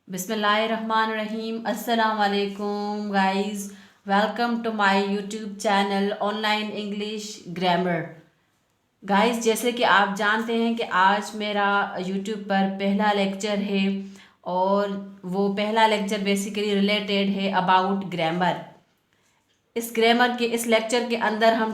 बिस्मिल्लाहिर्रहमानिर्रहीम। अस्सलाम वालेकुम guys, welcome to my YouTube channel online English grammar. Guys, जैसे कि आप जानते हैं कि आज मेरा यूट्यूब पर पहला लेक्चर है और वो पहला लेक्चर बेसिकली रिलेटेड है अबाउट ग्रामर। इस लेक्चर के अंदर हम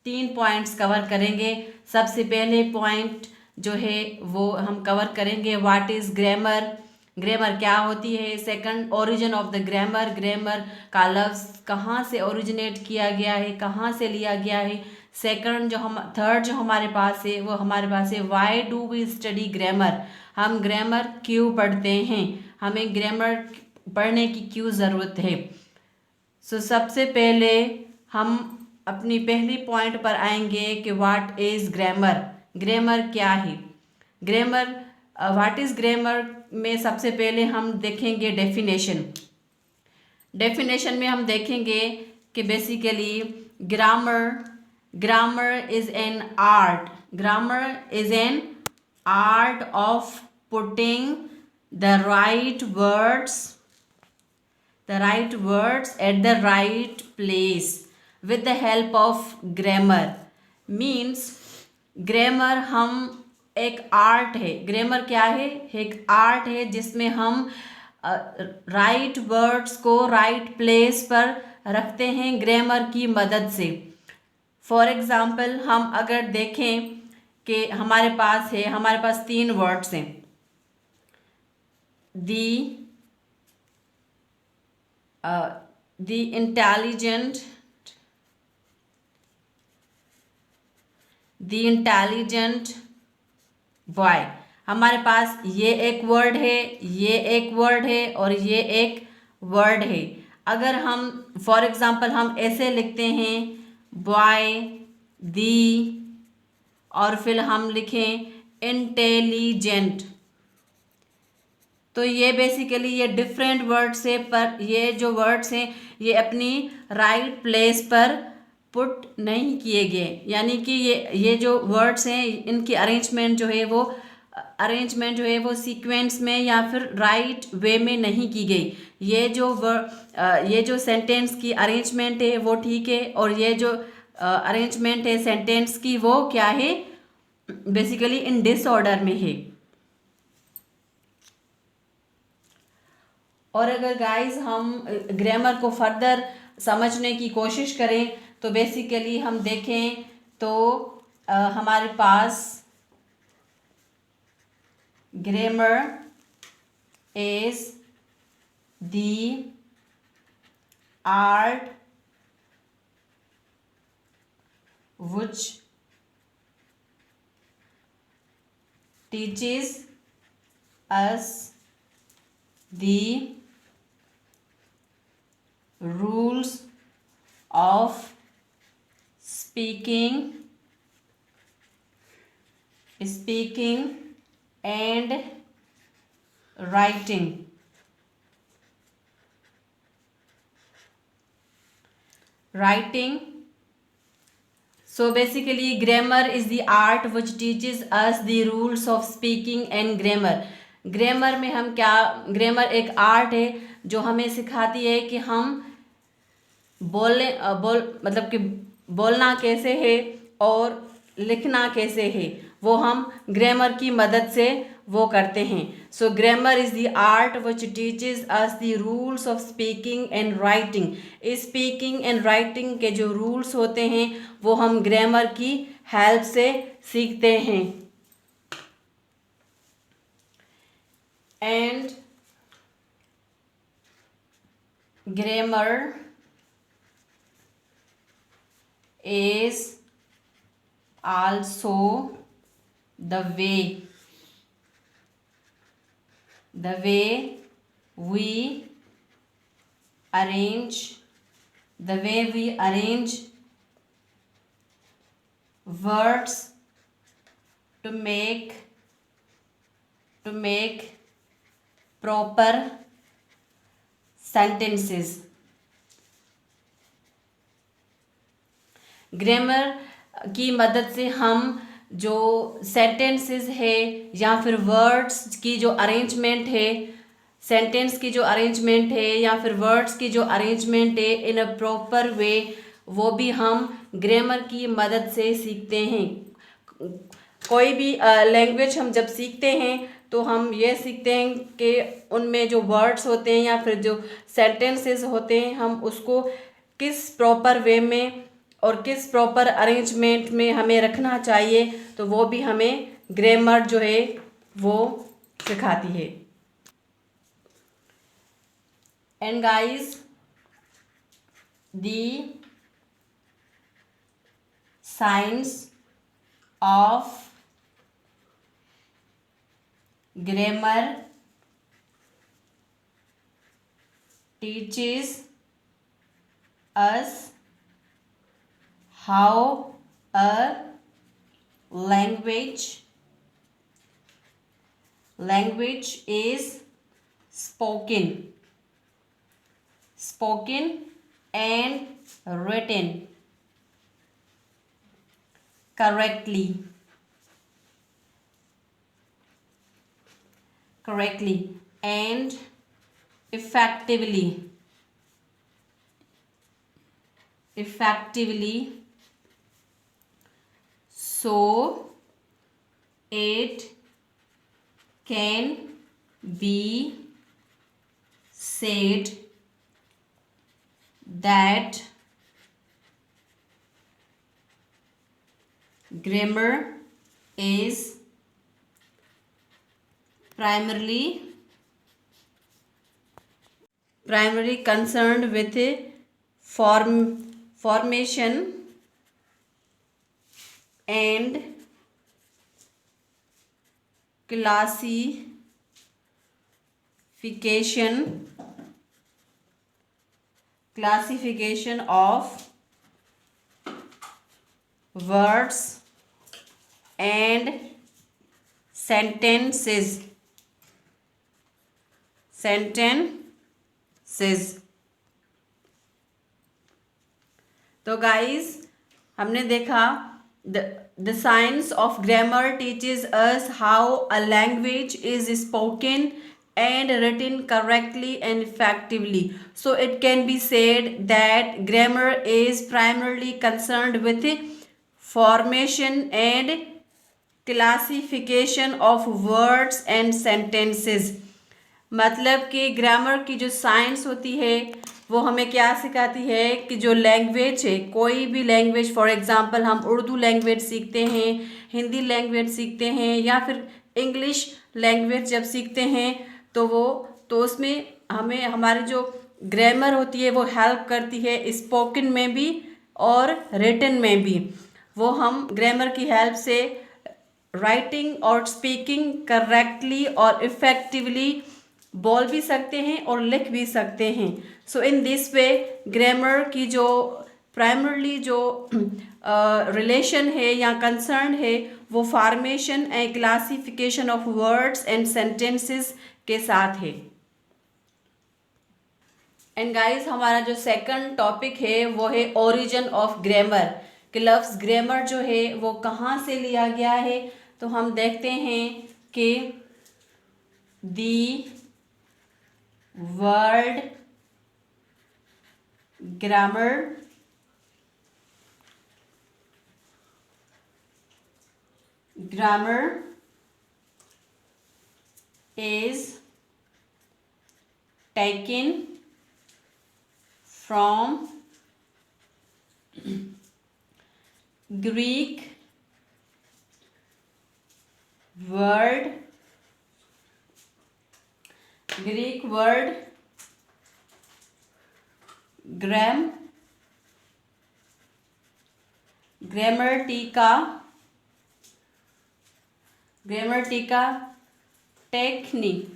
3 पॉइंट्स कवर करेंगे। सबसे पहले पॉइंट जो है वो हम कवर करेंगे व्हाट इज़ ग्रामर, ग्रामर क्या होती है। Second, origin of the grammar, grammar का लफ्ज़ कहाँ से ओरिजिनेट किया गया है, कहाँ से लिया गया है। थर्ड जो हमारे पास है वो हमारे पास है why do we study grammar, हम ग्रामर क्यों पढ़ते हैं, हमें ग्रामर पढ़ने की क्यों ज़रूरत है। सबसे पहले हम अपनी पहली पॉइंट पर आएंगे कि व्हाट इज़ ग्रामर, ग्रामर क्या है। ग्रामर, व्हाट इज़ ग्रामर में सबसे पहले हम देखेंगे डेफिनेशन। डेफिनेशन में हम देखेंगे कि basically grammar is an art, grammar is an art of putting the right words at the right place with the help of grammar। Means grammar हम एक आर्ट है, ग्रामर क्या है, एक आर्ट है जिसमें हम राइट वर्ड्स को राइट प्लेस पर रखते हैं ग्रामर की मदद से। फॉर एग्ज़ाम्पल हम अगर देखें कि हमारे पास 3 वर्ड्स हैं, the intelligent बॉय। हमारे पास ये एक वर्ड है, ये एक वर्ड है और ये एक वर्ड है। अगर हम फॉर एग्ज़ाम्पल हम ऐसे लिखते हैं बॉय दी और फिर हम लिखें इंटेलिजेंट, तो ये बेसिकली ये डिफरेंट वर्ड्स है, पर ये जो वर्ड्स हैं ये अपनी राइट प्लेस पर पुट नहीं किए गए। यानी कि ये जो वर्ड्स हैं इनकी अरेंजमेंट जो है वो सीक्वेंस में या फिर राइट वे में नहीं की गई। ये जो सेंटेंस की अरेंजमेंट है वो ठीक है, और ये जो अरेंजमेंट है सेंटेंस की वो क्या है, बेसिकली इन डिसऑर्डर में है। और अगर गाइस हम ग्रामर को फर्दर समझने की कोशिश करें तो बेसिकली हम देखें तो हमारे पास grammar is the art which teaches us the rules of speaking and writing। So basically grammar is the art which teaches us the rules of speaking and grammar। Grammar में हम क्या, ग्रामर एक art है जो हमें सिखाती है कि हम मतलब कि बोलना कैसे है और लिखना कैसे है, वो हम ग्रामर की मदद से वो करते हैं। So grammar is the art which teaches us the rules of speaking and writing. Speaking and writing के जो रूल्स होते हैं वो हम ग्रामर की हेल्प से सीखते हैं। And grammar is also the way we arrange words to make proper sentences। Grammar की मदद से हम जो सेंटेंसेस है या फिर वर्ड्स की जो अरेंजमेंट है सेंटेंस की जो अरेंजमेंट है या फिर वर्ड्स की जो अरेंजमेंट है इन अ प्रॉपर वे, वो भी हम ग्रामर की मदद से सीखते हैं। कोई भी लैंग्वेज हम जब सीखते हैं तो हम ये सीखते हैं कि उनमें जो वर्ड्स होते हैं या फिर जो सेंटेंसेस होते हैं हम उसको किस प्रॉपर वे में और किस प्रॉपर अरेंजमेंट में हमें रखना चाहिए, तो वो भी हमें ग्रामर जो है वो सिखाती है। And guys, the science of grammar teaches us how a language is spoken and written correctly and effectively so it can be said that grammar is primarily concerned with formation and classification of words and sentences। तो guys, हमने देखा the science of grammar teaches us how a language is spoken and written correctly and effectively. So it can be said that grammar is primarily concerned with formation and classification of words and sentences। मतलब कि grammar की जो science होती है वो हमें क्या सिखाती है कि जो लैंग्वेज है, कोई भी लैंग्वेज, फॉर एग्जांपल हम उर्दू लैंग्वेज सीखते हैं, हिंदी लैंग्वेज सीखते हैं या फिर इंग्लिश लैंग्वेज जब सीखते हैं तो उसमें हमें हमारी जो ग्रामर होती है वो हेल्प करती है, स्पोकन में भी और रिटन में भी। वो हम ग्रामर की हेल्प से राइटिंग और स्पीकिंग करेक्टली और इफ़ेक्टिवली बोल भी सकते हैं और लिख भी सकते हैं। सो इन दिस वे ग्रामर की जो प्राइमरली जो रिलेशन है या कंसर्न है वो formation and classification of words and sentences के साथ है। एंड गाइस, हमारा जो सेकंड टॉपिक है वो है ओरिजिन ऑफ ग्रामर, कि लफ्ज़ ग्रामर जो है वो कहाँ से लिया गया है। तो हम देखते हैं कि the word grammar is taken from Greek word grammatica technique,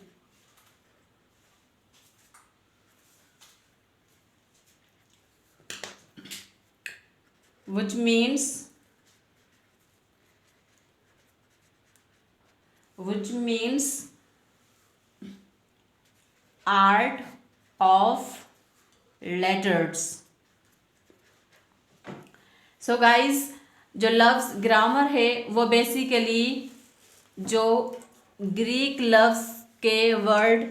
which means art of letters। So guys, जो लफ्ज़ ग्रामर है वो बेसिकली जो ग्रीक लफ्ज़ के वर्ड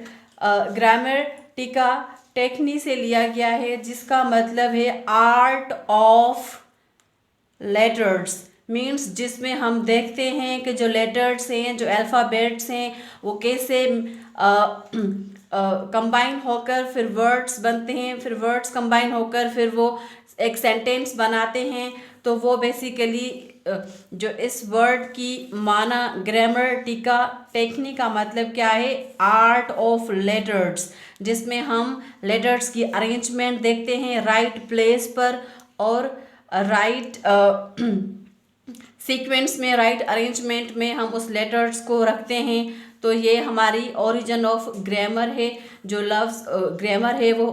ग्रामेटिका टेक्नी से लिया गया है, जिसका मतलब है आर्ट ऑफ लेटर्स। मीन्स जिसमें हम देखते हैं कि जो लेटर्स हैं, जो अल्फ़ाबेट्स हैं, वो कैसे कंबाइन होकर फिर वर्ड्स बनते हैं, फिर वर्ड्स कंबाइन होकर फिर वो एक सेंटेंस बनाते हैं। तो वो बेसिकली जो इस वर्ड की माना ग्रामेटिका टेक्निक का मतलब क्या है, आर्ट ऑफ लेटर्स, जिसमें हम लेटर्स की अरेंजमेंट देखते हैं राइट प्लेस पर और राइट सीक्वेंस में, राइट अरेंजमेंट में हम उस लेटर्स को रखते हैं। तो ये हमारी ओरिजिन ऑफ ग्रामर है। जो लफ्ज़ ग्रामर है वो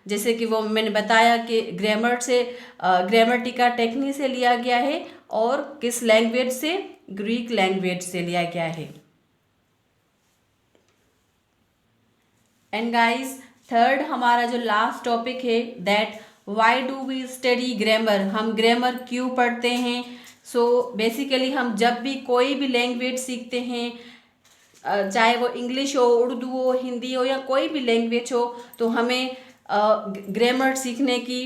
जैसे कि वो मैंने बताया कि ग्रामर से ग्रामेटिका टेक्निक से लिया गया है और किस लैंग्वेज से, ग्रीक लैंग्वेज से लिया गया है। एंड गाइस थर्ड हमारा जो लास्ट टॉपिक है that why do we study grammar, हम ग्रामर क्यों पढ़ते हैं। सो बेसिकली हम जब भी कोई भी लैंग्वेज सीखते हैं, चाहे वो इंग्लिश हो, उर्दू हो, हिंदी हो या कोई भी लैंग्वेज हो, तो हमें ग्रामर सीखने की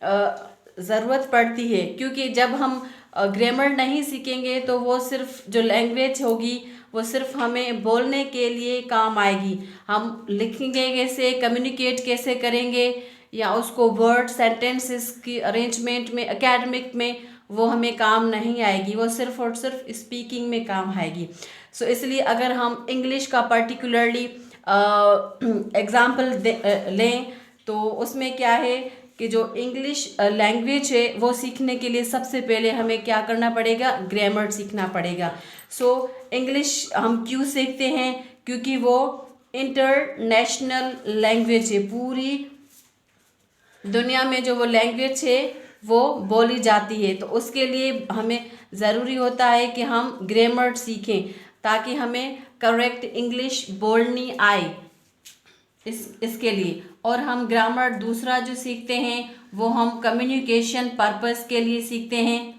ज़रूरत पड़ती है। क्योंकि जब हम ग्रामर नहीं सीखेंगे तो वो सिर्फ जो लैंग्वेज होगी वो सिर्फ हमें बोलने के लिए काम आएगी। हम लिखेंगे कैसे, कम्युनिकेट कैसे करेंगे, या उसको वर्ड सेंटेंसेस की अरेंजमेंट में, एकेडमिक में वो हमें काम नहीं आएगी, वो सिर्फ और सिर्फ स्पीकिंग में काम आएगी। सो इसलिए अगर हम इंग्लिश का पर्टिकुलरली एग्ज़ाम्पल लें तो उसमें क्या है कि जो इंग्लिश लैंग्वेज है वो सीखने के लिए सबसे पहले हमें क्या करना पड़ेगा, ग्रामर सीखना पड़ेगा। सो इंग्लिश हम क्यों सीखते हैं, क्योंकि वो इंटरनेशनल लैंग्वेज है, पूरी दुनिया में जो वो लैंग्वेज है वो बोली जाती है। तो उसके लिए हमें ज़रूरी होता है कि हम ग्रामर सीखें ताकि हमें करेक्ट इंग्लिश बोलनी आए इसके लिए। और हम ग्रामर दूसरा जो सीखते हैं वो हम कम्युनिकेशन पर्पस के लिए सीखते हैं,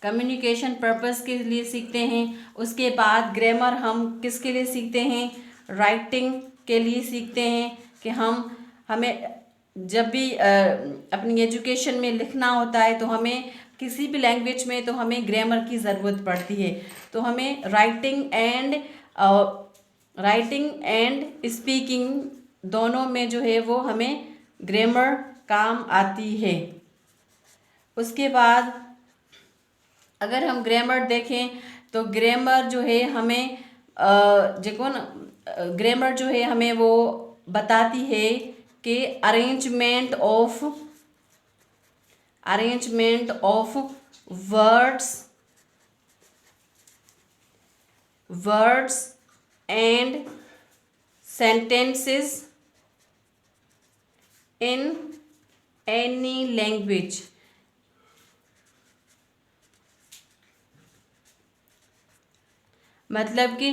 कम्युनिकेशन पर्पस के लिए सीखते हैं। उसके बाद ग्रामर हम किसके लिए सीखते हैं, राइटिंग के लिए सीखते हैं कि हमें जब भी अपनी एजुकेशन में लिखना होता है तो हमें किसी भी लैंग्वेज में तो हमें ग्रामर की ज़रूरत पड़ती है। तो हमें राइटिंग एंड स्पीकिंग दोनों में जो है वो हमें ग्रामर काम आती है। उसके बाद अगर हम ग्रामर देखें तो ग्रामर जो है हमें ग्रामर जो है हमें वो बताती है कि arrangement of words and sentences in any language। मतलब कि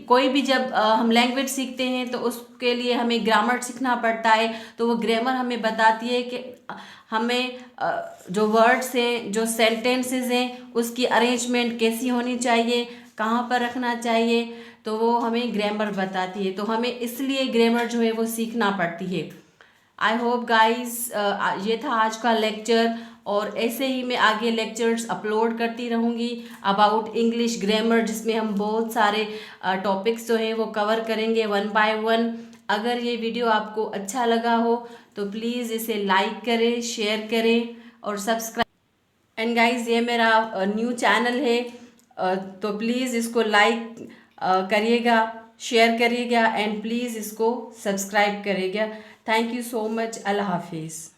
कोई भी जब हम लैंग्वेज सीखते हैं तो उसके लिए हमें ग्रामर सीखना पड़ता है। तो वो ग्रामर हमें बताती है कि हमें जो वर्ड्स हैं, जो सेंटेंसेस हैं, उसकी अरेंजमेंट कैसी होनी चाहिए, कहाँ पर रखना चाहिए, तो वो हमें ग्रामर बताती है। तो हमें इसलिए ग्रामर जो है वो सीखना पड़ती है। आई होप गाइस ये था आज का लेक्चर, और ऐसे ही मैं आगे लेक्चर्स अपलोड करती रहूँगी अबाउट इंग्लिश ग्रामर, जिसमें हम बहुत सारे टॉपिक्स जो हैं वो कवर करेंगे वन बाय वन। अगर ये वीडियो आपको अच्छा लगा हो तो प्लीज़ इसे लाइक करें, शेयर करें और सब्सक्राइब। एंड गाइस ये मेरा न्यू चैनल है, तो प्लीज़ इसको लाइक करिएगा, शेयर करिएगा एंड प्लीज़ इसको सब्सक्राइब करिएगा। Thank you so much. अल्लाह हाफिज़।